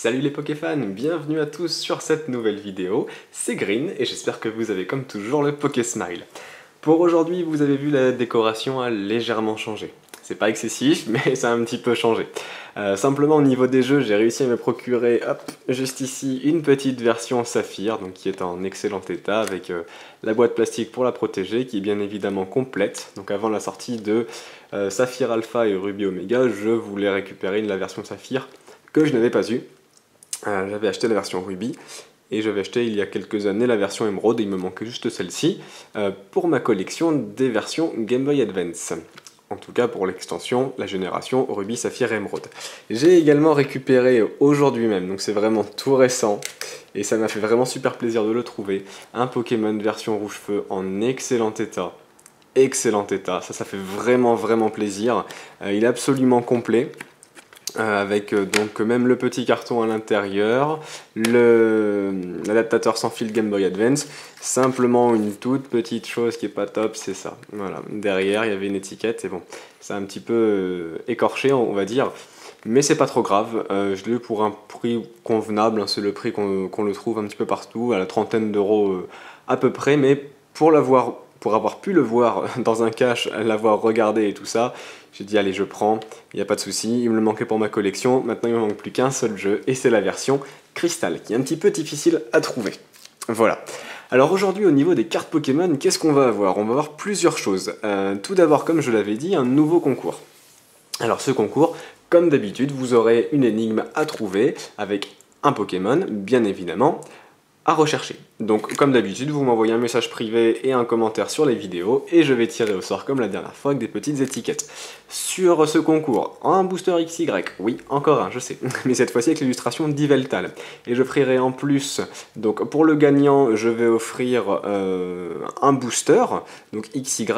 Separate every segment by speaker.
Speaker 1: Salut les Pokéfans, bienvenue à tous sur cette nouvelle vidéo, c'est Green et j'espère que vous avez comme toujours le Pokésmile. Pour aujourd'hui, vous avez vu la décoration a légèrement changé. C'est pas excessif, mais ça a un petit peu changé. Simplement au niveau des jeux, j'ai réussi à me procurer, hop, juste ici, une petite version Saphir, donc qui est en excellent état, avec la boîte plastique pour la protéger, qui est bien évidemment complète. Donc avant la sortie de Saphir Alpha et Ruby Omega, je voulais récupérer la version Saphir que je n'avais pas eue. J'avais acheté la version Ruby et j'avais acheté il y a quelques années la version Emerald et il me manquait juste celle-ci pour ma collection des versions Game Boy Advance. En tout cas pour l'extension, la génération Ruby, Saphir et Emerald. J'ai également récupéré aujourd'hui même, donc c'est vraiment tout récent et ça m'a fait vraiment super plaisir de le trouver, un Pokémon version rouge-feu en excellent état. Excellent état, ça fait vraiment plaisir. Il est absolument complet. Avec donc même le petit carton à l'intérieur, l'adaptateur sans fil Game Boy Advance, simplement une toute petite chose qui est pas top, c'est ça. Voilà, derrière il y avait une étiquette et bon, c'est un petit peu écorché on va dire, mais c'est pas trop grave. Je l'ai eu pour un prix convenable, hein, c'est le prix qu'on le trouve un petit peu partout, à la trentaine d'euros à peu près, mais pour avoir pu le voir dans un cache, l'avoir regardé et tout ça, j'ai dit allez je prends, il n'y a pas de souci, il me le manquait pour ma collection, maintenant il ne me manque plus qu'un seul jeu et c'est la version Crystal qui est un petit peu difficile à trouver. Voilà. Alors aujourd'hui au niveau des cartes Pokémon, qu'est-ce qu'on va avoir? On va avoir plusieurs choses. Tout d'abord comme je l'avais dit, un nouveau concours. Alors ce concours, comme d'habitude, vous aurez une énigme à trouver avec un Pokémon, bien évidemment, à rechercher. Donc comme d'habitude, vous m'envoyez un message privé et un commentaire sur les vidéos et je vais tirer au sort comme la dernière fois avec des petites étiquettes. Sur ce concours, un booster XY, oui, encore un, je sais, mais cette fois-ci avec l'illustration d'Yveltal. Et je ferai en plus, donc pour le gagnant, je vais offrir un booster, donc XY,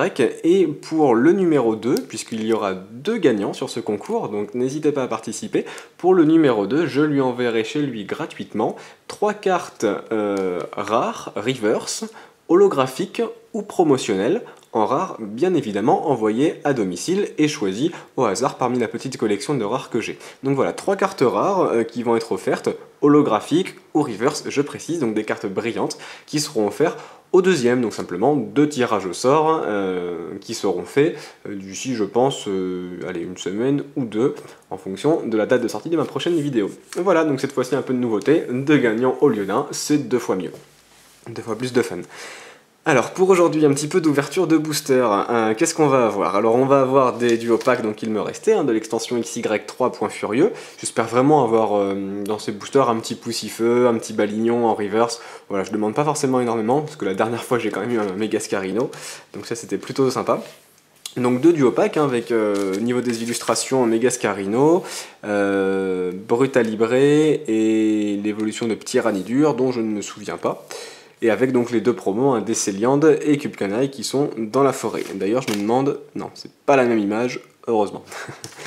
Speaker 1: et pour le numéro 2, puisqu'il y aura 2 gagnants sur ce concours, donc n'hésitez pas à participer, pour le numéro 2, je lui enverrai chez lui gratuitement 3 cartes rares, reverse, holographiques ou promotionnelles, en rare bien évidemment envoyées à domicile et choisies au hasard parmi la petite collection de rares que j'ai. Donc voilà, 3 cartes rares qui vont être offertes, holographiques ou reverse, je précise, donc des cartes brillantes qui seront offertes au deuxième, donc simplement 2 tirages au sort qui seront faits d'ici je pense allez, une semaine ou 2 en fonction de la date de sortie de ma prochaine vidéo. Voilà, donc cette fois-ci un peu de nouveauté, 2 gagnants au lieu d'1, c'est 2 fois mieux, 2 fois plus de fun. Alors pour aujourd'hui un petit peu d'ouverture de booster, qu'est-ce qu'on va avoir? Alors on va avoir des duo packs, donc il me restait, de l'extension XY3 Point Furieux. J'espère vraiment avoir dans ces boosters un petit Poussifeu, un petit Balignon en reverse. Voilà, je demande pas forcément énormément, parce que la dernière fois j'ai quand même eu un Megascarino, donc ça c'était plutôt sympa. Donc 2 duo packs avec au niveau des illustrations Megascarino, Brutalibré et l'évolution de Tyranidur dont je ne me souviens pas. Et avec donc les 2 promos, Décéliande et Cubcanaille qui sont dans la forêt. D'ailleurs je me demande, non c'est pas la même image, heureusement,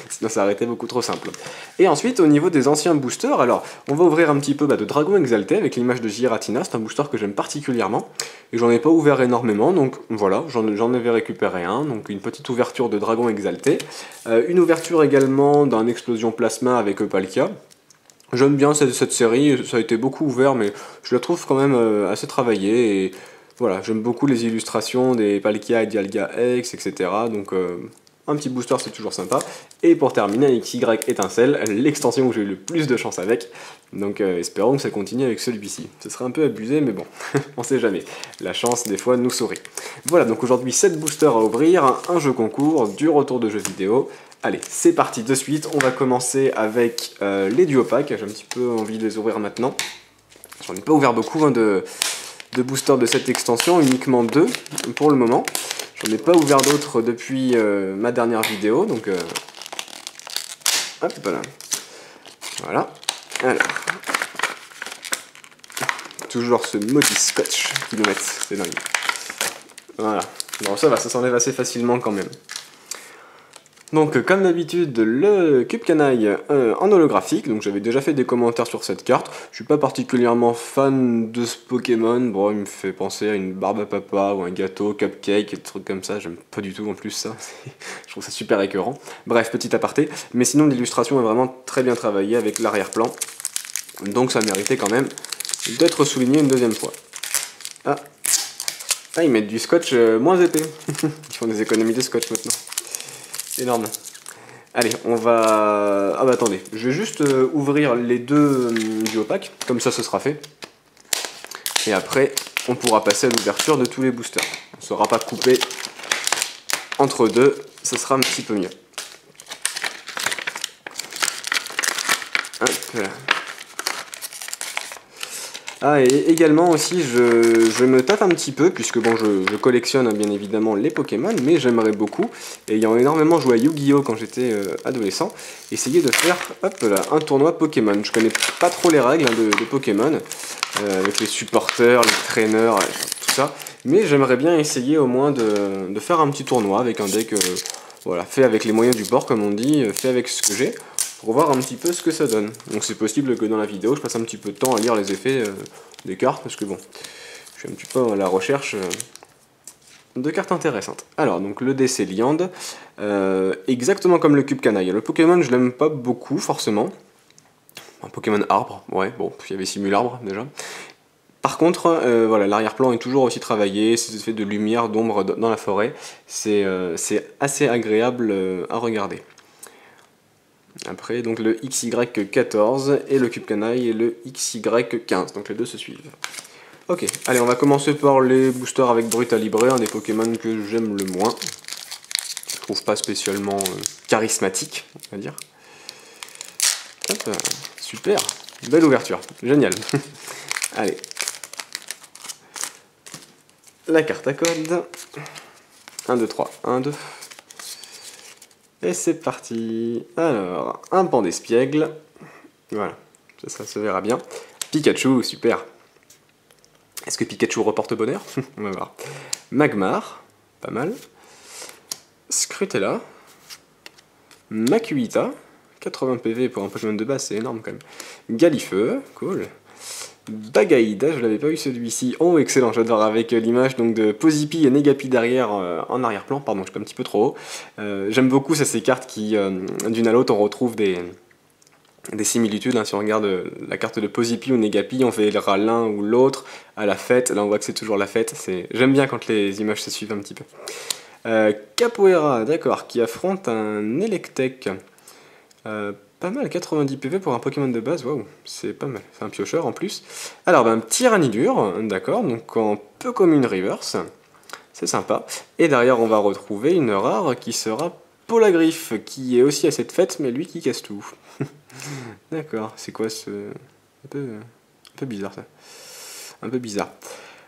Speaker 1: sinon ça aurait été beaucoup trop simple. Et ensuite au niveau des anciens boosters, alors on va ouvrir un petit peu de Dragon Exalté avec l'image de Giratina, c'est un booster que j'aime particulièrement, et j'en ai pas ouvert énormément, donc voilà, j'en avais récupéré un, donc une petite ouverture de Dragon Exalté, une ouverture également d'un Explosion Plasma avec Palkia. J'aime bien cette série, ça a été beaucoup ouvert, mais je la trouve quand même assez travaillée, et voilà, j'aime beaucoup les illustrations des Palkia et Dialga X, etc., donc un petit booster c'est toujours sympa. Et pour terminer, XY Étincelle, l'extension où j'ai eu le plus de chance avec, donc espérons que ça continue avec celui-ci. Ce serait un peu abusé, mais bon, on sait jamais, la chance des fois nous sourit. Voilà, donc aujourd'hui 7 boosters à ouvrir, un jeu concours, du retour de jeux vidéo. Allez, c'est parti de suite, on va commencer avec les duo packs, j'ai un petit peu envie de les ouvrir maintenant. J'en ai pas ouvert beaucoup de boosters de cette extension, uniquement 2 pour le moment. J'en ai pas ouvert d'autres depuis ma dernière vidéo, donc hop, voilà. Voilà, alors, toujours ce maudit scotch qu'ils nous mettent, c'est dingue. Voilà, bon ça va, ça s'enlève assez facilement quand même. Donc comme d'habitude le Cubcanaille en holographique, donc j'avais déjà fait des commentaires sur cette carte, je suis pas particulièrement fan de ce Pokémon, bon il me fait penser à une barbe à papa ou un gâteau, cupcake, des trucs comme ça, j'aime pas du tout en plus ça, je trouve ça super écœurant. Bref, petit aparté, mais sinon l'illustration est vraiment très bien travaillée avec l'arrière-plan, Donc ça méritait quand même d'être souligné une deuxième fois. Ah, ah ils mettent du scotch moins épais. Ils font des économies de scotch maintenant. Énorme. Allez, on va... Ah bah attendez, je vais juste ouvrir les deux du pack, comme ça ce sera fait. Et après, on pourra passer à l'ouverture de tous les boosters. On ne sera pas coupé entre deux, ce sera un petit peu mieux. Hop là. Ah, et également aussi, je me tâte un petit peu, puisque bon, je collectionne bien évidemment les Pokémon, mais j'aimerais beaucoup, ayant énormément joué à Yu-Gi-Oh quand j'étais adolescent, essayer de faire, hop là, un tournoi Pokémon. Je connais pas trop les règles de Pokémon, avec les supporters, les traîneurs, tout ça, mais j'aimerais bien essayer au moins de faire un petit tournoi avec un deck, voilà, fait avec les moyens du bord, comme on dit, fait avec ce que j'ai, pour voir un petit peu ce que ça donne. Donc c'est possible que dans la vidéo je passe un petit peu de temps à lire les effets des cartes, parce que bon, je suis un petit peu à la recherche de cartes intéressantes. Alors donc le dé c'est Liand, exactement comme le cube canaille. Le Pokémon je l'aime pas beaucoup forcément. Un Pokémon arbre, ouais, bon, il y avait Simularbre déjà. Par contre, voilà, l'arrière-plan est toujours aussi travaillé, ces effets de lumière, d'ombre dans la forêt, c'est assez agréable à regarder. Après, donc le XY14 et le cube canaille et le XY15, donc les deux se suivent. Ok, allez, on va commencer par les boosters avec Brutalibré, un des Pokémon que j'aime le moins. Je trouve pas spécialement charismatique, on va dire. Hop, super, belle ouverture, génial. Allez. La carte à code. 1, 2, 3, 1, 2. Et c'est parti. Alors, un pan d'espiègle. Voilà, ça se verra bien. Pikachu, super. Est-ce que Pikachu reporte bonheur? On va voir. Magmar, pas mal. Scrutella. Makuhita, 80 PV pour un Pokémon de base, c'est énorme quand même. Galifeu, cool. Bagaïda, je l'avais pas eu celui-ci. Oh excellent, j'adore, avec l'image donc de Posipi et Negapi derrière en arrière-plan, pardon, je suis un petit peu trop haut. J'aime beaucoup ça, ces cartes qui, d'une à l'autre, on retrouve des similitudes. Hein. Si on regarde la carte de Posipi ou Negapi, on verra l'un ou l'autre à la fête. Là on voit que c'est toujours la fête. J'aime bien quand les images se suivent un petit peu. Capoeira, d'accord, qui affronte un Electek. Pas mal, 90 PV pour un Pokémon de base, waouh, c'est pas mal, c'est un piocheur en plus. Alors, un petit Tyrannidur, d'accord, donc en peu commune reverse, c'est sympa. Et derrière, on va retrouver une rare qui sera Polagriffe, qui est aussi à cette fête, mais lui qui casse tout. D'accord, c'est quoi ce... un peu bizarre ça. Un peu bizarre.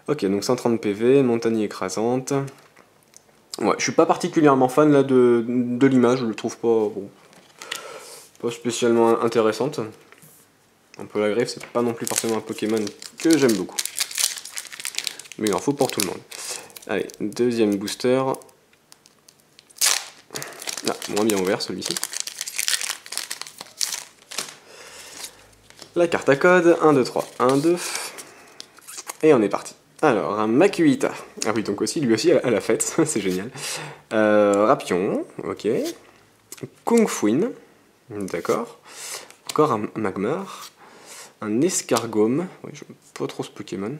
Speaker 1: Ok, donc 130 PV, montagne écrasante. Ouais, je suis pas particulièrement fan là de l'image, je le trouve pas... Bon, pas spécialement intéressante. Un peu la griffe, c'est pas non plus forcément un Pokémon que j'aime beaucoup. Mais il en faut pour tout le monde. Allez, deuxième booster. Ah, moins bien ouvert celui-ci. La carte à code, 1, 2, 3, 1, 2. Et on est parti. Alors, un Makuhita. Ah oui, donc aussi, lui aussi à la fête, c'est génial. Rapion, ok. Kung Fuin, d'accord. Encore un Magmar. Un Escargome. Oui, je n'aime pas trop ce Pokémon.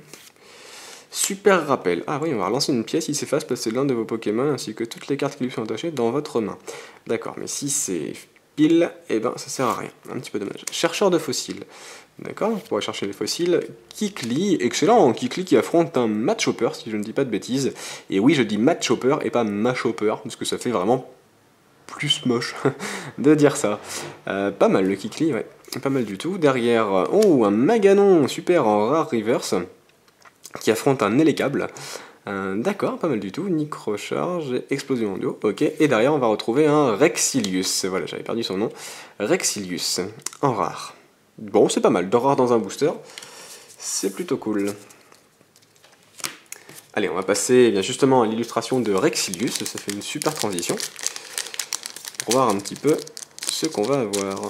Speaker 1: Super rappel. Ah oui, on va relancer une pièce, il s'efface, placez l'un de vos Pokémon ainsi que toutes les cartes qui lui sont attachées dans votre main. D'accord, mais si c'est pile, eh ben ça sert à rien. Un petit peu dommage. Chercheur de fossiles. D'accord, on pourrait chercher les fossiles. Kikli, excellent, Kikli qui affronte un Machopper, si je ne dis pas de bêtises. Et oui, je dis Machopper et pas Machopper, parce que ça fait vraiment plus moche de dire ça. Pas mal le Kikli, ouais. Pas mal du tout. Derrière, oh, un Maganon, super, en rare reverse, qui affronte un Elecable. D'accord, pas mal du tout. Nicrocharge, explosion en duo, ok. Et derrière, on va retrouver un Rexilius. Voilà, j'avais perdu son nom. Rexilius, en rare. Bon, c'est pas mal. Deux rares dans un booster, c'est plutôt cool. Allez, on va passer eh bien, justement à l'illustration de Rexilius. Ça fait une super transition. Pour voir un petit peu ce qu'on va avoir.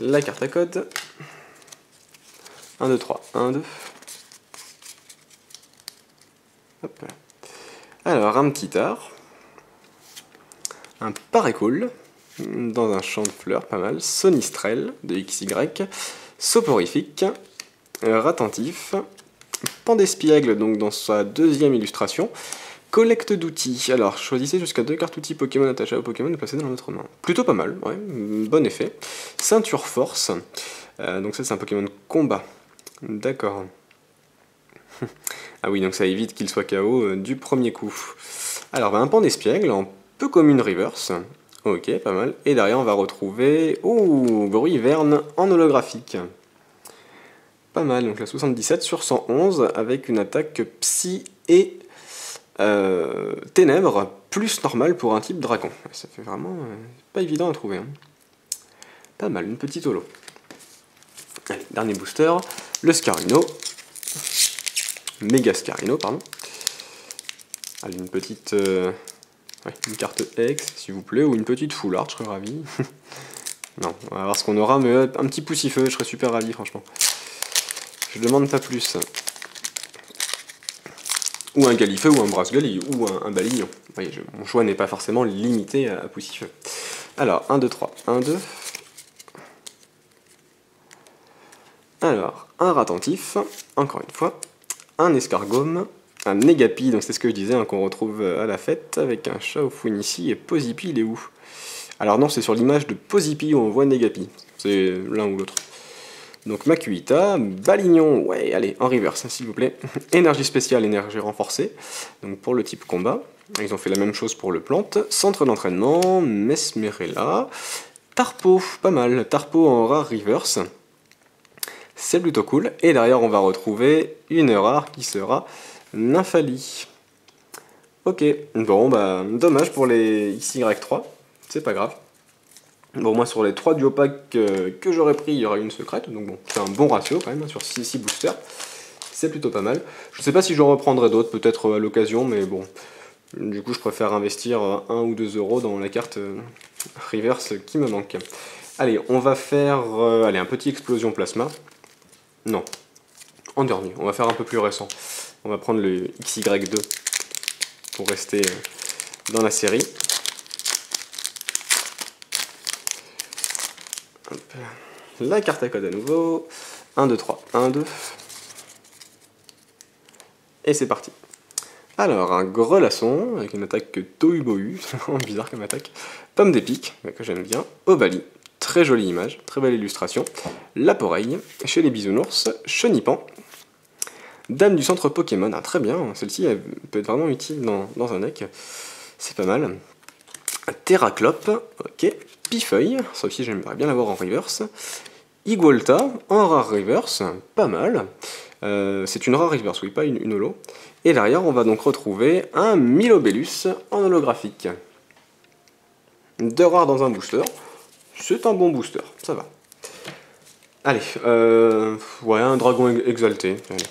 Speaker 1: La carte à code. 1, 2, 3, 1, 2. Hop. Alors, un petit art. Un Parécool, dans un champ de fleurs, pas mal. Sonistrel, de XY. Soporifique. Ratentif. Pan d'espiègle, donc dans sa deuxième illustration. Collecte d'outils. Alors, choisissez jusqu'à 2 cartes outils Pokémon attachées au Pokémon et placez dans votre main. Plutôt pas mal, ouais, bon effet. Ceinture force. Donc ça, c'est un Pokémon combat. D'accord. Ah oui, donc ça évite qu'il soit KO du premier coup. Alors, un pan d'espiègle en peu commune reverse. Ok, pas mal. Et derrière, on va retrouver... Oh, Gruiverne en holographique. Pas mal, donc la 77 sur 111 avec une attaque psy et ténèbres plus normale pour un type dragon. Ça fait vraiment pas évident à trouver. Hein. Pas mal, une petite holo. Allez, dernier booster, le Scarino. Méga Scarino, pardon. Allez, une petite... ouais, une carte X, s'il vous plaît, ou une petite full art, je serais ravi. Non, on va voir ce qu'on aura, mais un petit poussifeu, je serais super ravi, franchement. Je demande pas plus. Ou un Galifeu, ou un Brasgali, ou un Balignon. Oui, mon choix n'est pas forcément limité à poussifeu. Alors, 1, 2, 3. 1, 2. Alors, un Ratentif, encore une fois. Un Escargome. Un Négapi, donc c'est ce que je disais, hein, qu'on retrouve à la fête, avec un chat au fouine ici, et Posipi, il est où? Alors non, c'est sur l'image de Posipi où on voit Négapi. C'est l'un ou l'autre. Donc Makuhita, Balignon, ouais, allez, en reverse, s'il vous plaît. Énergie spéciale, énergie renforcée, donc pour le type combat. Ils ont fait la même chose pour le plante. Centre d'entraînement, Mesmerella. Tarpo, pas mal, Tarpo en rare reverse. C'est plutôt cool. Et derrière, on va retrouver une rare qui sera Nymphali. Ok, bon, bah, dommage pour les XY3, c'est pas grave. Bon, moi sur les 3 duopacks que j'aurais pris, il y aura une secrète, donc bon, c'est un bon ratio quand même, sur 6 boosters. C'est plutôt pas mal. Je sais pas si j'en reprendrai d'autres, peut-être à l'occasion, mais bon, du coup je préfère investir 1 ou 2 euros dans la carte reverse qui me manque. Allez, on va faire allez, un petit explosion plasma. Non, en dernier, on va faire un peu plus récent. On va prendre le XY2 pour rester dans la série. Hop. La carte à code à nouveau. 1, 2, 3, 1, 2. Et c'est parti. Alors, un Grelasson avec une attaque Tohu-Bohu, c'est vraiment bizarre comme attaque. Pomme d'épic, que j'aime bien. Ovali, très jolie image, très belle illustration. Laporeille, chez les bisounours. Chenipan. Dame du centre Pokémon, ah, très bien, celle-ci peut être vraiment utile dans un deck. C'est pas mal. Terraclope, ok. Pifeuille, ça aussi j'aimerais bien l'avoir en reverse. Igualta, en rare reverse, pas mal. C'est une rare reverse, oui, pas une holo. Et derrière, on va donc retrouver un Milobellus en holographique. 2 rares dans un booster, c'est un bon booster, ça va. Allez, ouais, un dragon exalté. Allez,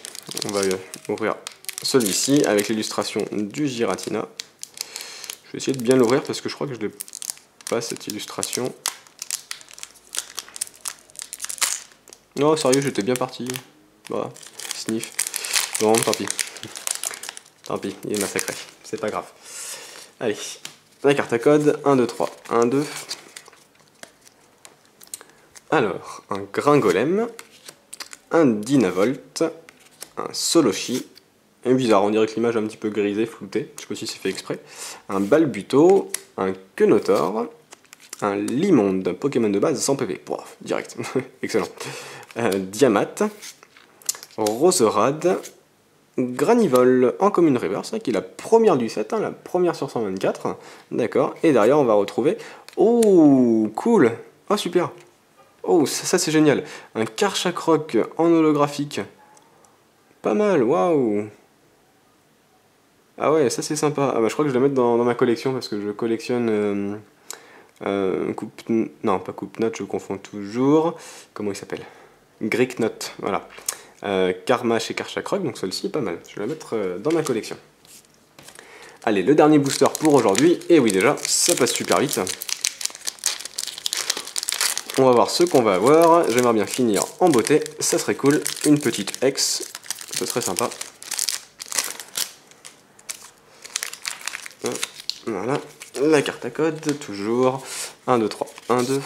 Speaker 1: on va ouvrir celui-ci avec l'illustration du Giratina. Je vais essayer de bien l'ouvrir parce que je crois que je l'ai pas, cette illustration. Non, sérieux, j'étais bien parti. Voilà, sniff. Bon, tant pis. Tant pis, il est massacré. C'est pas grave. Allez, la carte à code. 1, 2, 3. 1, 2. Alors, un Gringolem. Un Dynavolt. Un Soloshi. Et bizarre, on dirait que l'image est un petit peu grisée, floutée. Je sais pas si c'est fait exprès. Un Balbuto. Un Quenotor. Un Limonde, Pokémon de base sans PV. Pouah, direct. Excellent. Diamat. Roserade. Granivol en commune reverse, qui est la première du set, hein, la première sur 124. D'accord. Et derrière, on va retrouver... Oh, cool. Oh, super. Oh, ça c'est génial. Un Karchakroc en holographique. Pas mal, waouh. Ah ouais, ça c'est sympa. Ah bah je crois que je vais la mettre dans ma collection parce que je collectionne... non, pas Coupe-Note, je confonds toujours. Comment il s'appelle? Greek-Note, voilà. Karma chez Karchakroc, donc celle-ci est pas mal. Je vais la mettre dans ma collection. Allez, le dernier booster pour aujourd'hui. Et oui, déjà, ça passe super vite. On va voir ce qu'on va avoir. J'aimerais bien finir en beauté. Ça serait cool. Une petite X. Ce serait sympa. Voilà, la carte à code, toujours. 1, 2, 3, 1, 2.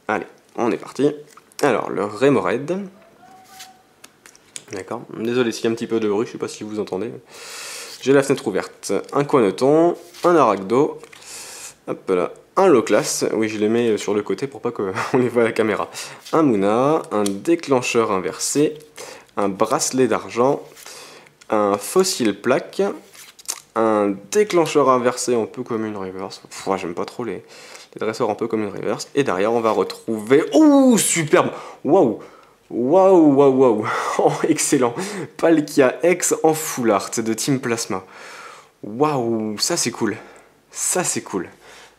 Speaker 1: Allez, on est parti. Alors, le Remoraid. D'accord, désolé s'il y a un petit peu de bruit, je sais pas si vous entendez. J'ai la fenêtre ouverte. Un Coanoton, un Arachdo, hop là, un Loclas, oui je les mets sur le côté pour pas qu'on les voit à la caméra. Un Muna, un déclencheur inversé, un bracelet d'argent, un fossile plaque, un déclencheur inversé en peu comme une reverse. J'aime pas trop les dresseurs en peu comme une reverse. Et derrière on va retrouver... Ouh, superbe. Waouh. Waouh, waouh, waouh. Oh, excellent. Palkia X en full art de Team Plasma. Waouh, ça c'est cool. Ça c'est cool.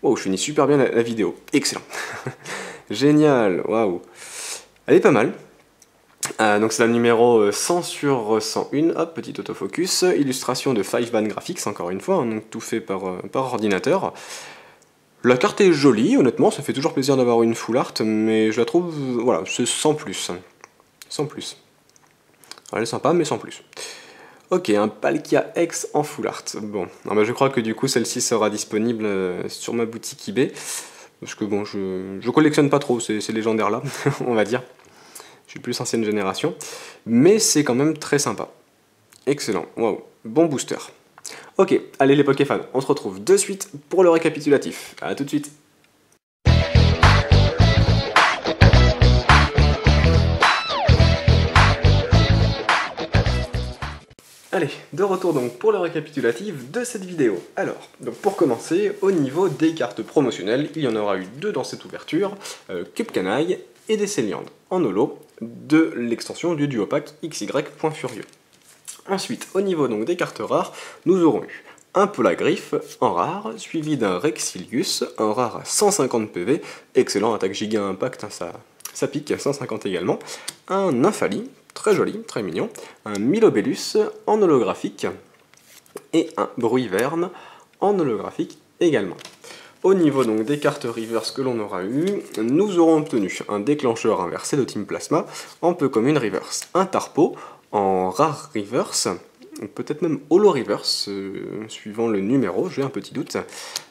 Speaker 1: Waouh, je finis super bien la vidéo. Excellent. Génial, waouh. Elle est pas mal. Donc c'est la numéro 100 sur 101, hop, petit autofocus, illustration de 5-Band Graphics, encore une fois, hein, donc tout fait par ordinateur. La carte est jolie, honnêtement, ça fait toujours plaisir d'avoir une full art, mais je la trouve, voilà, c'est sans plus. Sans plus. Elle est sympa, mais sans plus. Ok, un Palkia X en full art. Bon, je crois que du coup celle-ci sera disponible sur ma boutique eBay, parce que bon, je collectionne pas trop ces légendaires là, on va dire. Je suis plus ancienne génération, mais c'est quand même très sympa. Excellent, waouh, bon booster. Ok, allez les Pokéfans, on se retrouve de suite pour le récapitulatif. A tout de suite. Allez, de retour donc pour le récapitulatif de cette vidéo. Alors, donc pour commencer, au niveau des cartes promotionnelles, il y en aura eu 2 dans cette ouverture, Cubcanaille et des Céliandres en holo de l'extension du duopack XY.Furieux. Ensuite, au niveau donc des cartes rares, nous aurons eu un Polagriffe en rare, suivi d'un Rexilius, en rare à 150 PV, excellent, attaque giga impact, hein, ça pique, 150 également, un Nymphali, très joli, très mignon, un Milobellus en holographique, et un Bruiverne en holographique également. Au niveau donc des cartes reverse que l'on aura eu, nous aurons obtenu un déclencheur inversé de Team Plasma en peu comme une reverse, un Tarpo en rare reverse, peut-être même holo reverse, suivant le numéro, j'ai un petit doute,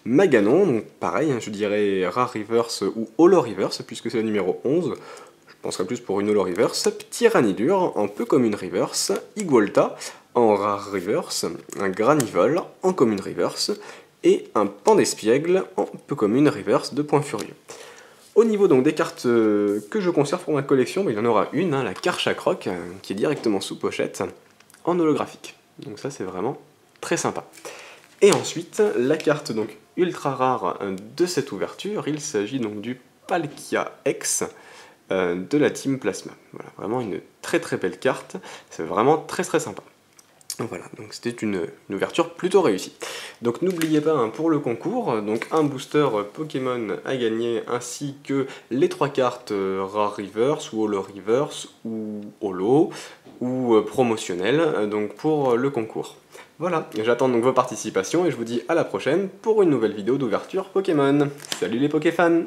Speaker 1: Maganon, donc pareil, je dirais rare reverse ou holo reverse, puisque c'est le numéro 11, je penserais plus pour une holo reverse, Tyrannidure en peu comme une reverse, Igualta en rare reverse, un Granivol en commune reverse, et un Pandespiègle en peu commune reverse de Point Furieux. Au niveau donc des cartes que je conserve pour ma collection, il y en aura une, hein, la Karchakroc, qui est directement sous pochette, en holographique. Donc ça c'est vraiment très sympa. Et ensuite, la carte donc ultra rare de cette ouverture, il s'agit donc du Palkia X de la Team Plasma. Voilà, vraiment une très très belle carte, c'est vraiment très très sympa. Voilà, donc c'était une ouverture plutôt réussie. Donc n'oubliez pas, hein, pour le concours, donc un booster Pokémon à gagner, ainsi que les 3 cartes Rare Reverse, ou Holo Reverse, ou Holo, ou promotionnel, donc pour le concours. Voilà, j'attends donc vos participations et je vous dis à la prochaine pour une nouvelle vidéo d'ouverture Pokémon. Salut les Pokéfans!